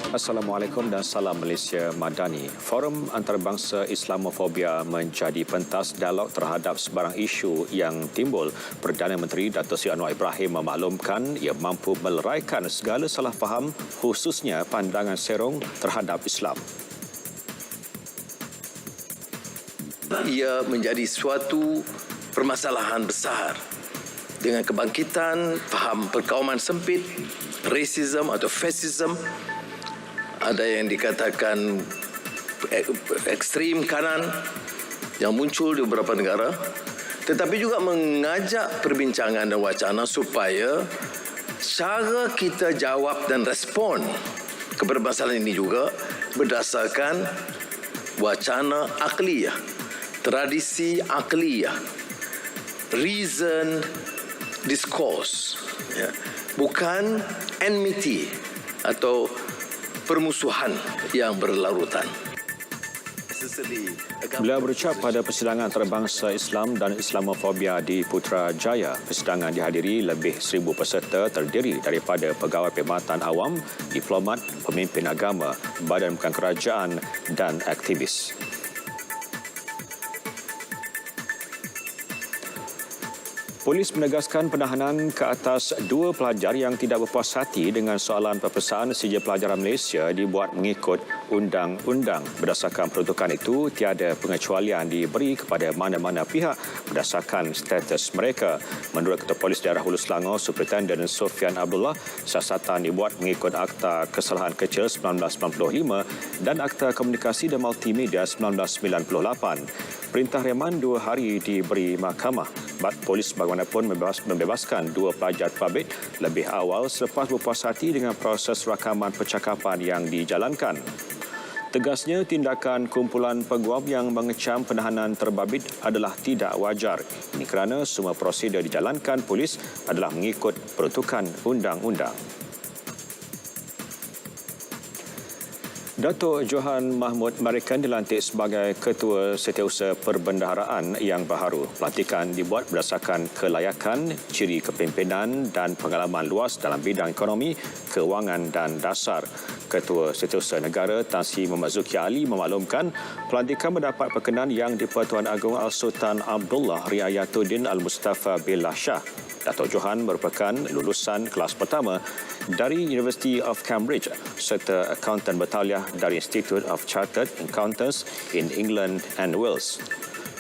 Assalamualaikum dan salam Malaysia Madani. Forum Antarabangsa Islamofobia menjadi pentas dialog terhadap sebarang isu yang timbul. Perdana Menteri Dato' Seri Anwar Ibrahim memaklumkan ia mampu meleraikan segala salah faham khususnya pandangan serong terhadap Islam. Ia menjadi suatu permasalahan besar dengan kebangkitan faham perkauman sempit, rasisme atau fasisme. Ada yang dikatakan ekstrim kanan yang muncul di beberapa negara, tetapi juga mengajak perbincangan dan wacana supaya cara kita jawab dan respon kepada masalah ini juga berdasarkan wacana akliyah, tradisi akliyah, reason discourse, ya. Bukan enmity atau permusuhan yang berlarutan. Beliau berucap pada persidangan antarabangsa Islam dan Islamofobia di Putrajaya. Persidangan dihadiri lebih 1,000 peserta terdiri daripada pegawai perkhidmatan awam, diplomat, pemimpin agama, badan bukan kerajaan dan aktivis. Polis menegaskan penahanan ke atas 2 pelajar yang tidak berpuas hati dengan soalan peperiksaan sijil pelajaran Malaysia dibuat mengikut undang-undang. Berdasarkan peruntukan itu, tiada pengecualian diberi kepada mana-mana pihak berdasarkan status mereka. Menurut Ketua Polis Daerah Hulu Selangor, Superintendent Sofian Abdullah, siasatan dibuat mengikut Akta Kesalahan Kecil 1995 dan Akta Komunikasi dan Multimedia 1998. Perintah reman 2 hari diberi mahkamah. Polis bagaimanapun membebaskan 2 pelajar tabib lebih awal selepas berpuas hati dengan proses rakaman percakapan yang dijalankan. Tegasnya, tindakan kumpulan peguam yang mengecam penahanan terbabit adalah tidak wajar. Ini kerana semua prosedur dijalankan polis adalah mengikut peruntukan undang-undang. Datuk Johan Mahmud Marikan dilantik sebagai Ketua Setiausaha Perbendaharaan yang baharu. Pelantikan dibuat berdasarkan kelayakan, ciri kepimpinan dan pengalaman luas dalam bidang ekonomi, kewangan dan dasar. Ketua Setiausaha Negara Tan Sri Muhammad Zulkifli Ali memaklumkan pelantikan mendapat perkenan yang di-Pertuan Agong Al-Sultan Abdullah Riayatuddin Al-Mustafa Billah Shah. Datuk Johan merupakan lulusan kelas pertama dari University of Cambridge serta Accountant Bertaliah dari Institute of Chartered Accountants in England and Wales.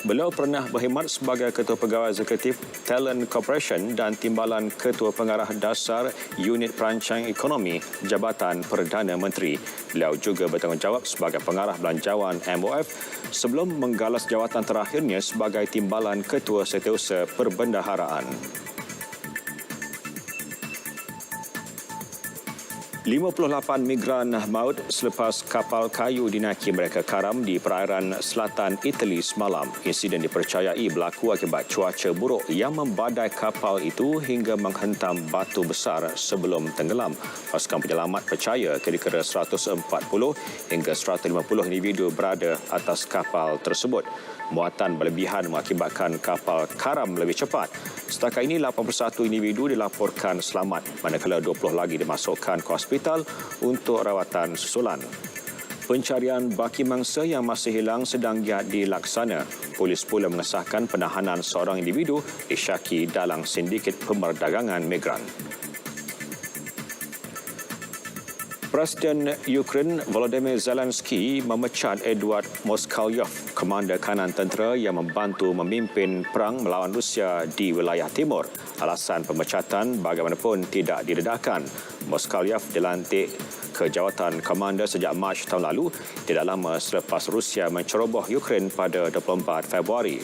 Beliau pernah berkhidmat sebagai Ketua Pegawai Eksekutif Talent Corporation dan Timbalan Ketua Pengarah Dasar Unit Perancang Ekonomi Jabatan Perdana Menteri. Beliau juga bertanggungjawab sebagai Pengarah Belanjawan MOF sebelum menggalas jawatan terakhirnya sebagai Timbalan Ketua Setiausaha Perbendaharaan. 58 migran maut selepas kapal kayu dinaiki mereka karam di perairan selatan Itali semalam. Insiden dipercayai berlaku akibat cuaca buruk yang membadai kapal itu hingga menghentam batu besar sebelum tenggelam. Pasukan penyelamat percaya kira-kira 140 hingga 150 individu berada atas kapal tersebut. Muatan berlebihan mengakibatkan kapal karam lebih cepat. Setakat ini 81 individu dilaporkan selamat, manakala 20 lagi dimasukkan ke hospital untuk rawatan susulan. Pencarian baki mangsa yang masih hilang sedang giat dilaksana. Polis pula mengesahkan penahanan seorang individu disyaki dalam sindiket pemerdagangan migran. Presiden Ukraine Volodymyr Zelensky memecat Eduard Moskalyov, komander kanan tentera yang membantu memimpin perang melawan Rusia di wilayah timur. Alasan pemecatan bagaimanapun tidak didedahkan. Moskalyov dilantik ke jawatan komander sejak Mac tahun lalu, tidak lama selepas Rusia menceroboh Ukraine pada 24 Februari.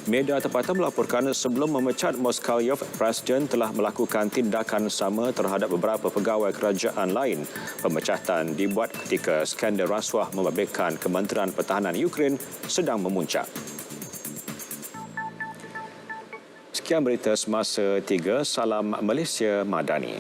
Media tempatan melaporkan sebelum memecat Moskalyov, Presiden telah melakukan tindakan sama terhadap beberapa pegawai kerajaan lain. Pemecatan dibuat ketika skandal rasuah membabitkan Kementerian Pertahanan Ukraine sedang memuncak. Sekian berita semasa 3. Salam Malaysia Madani.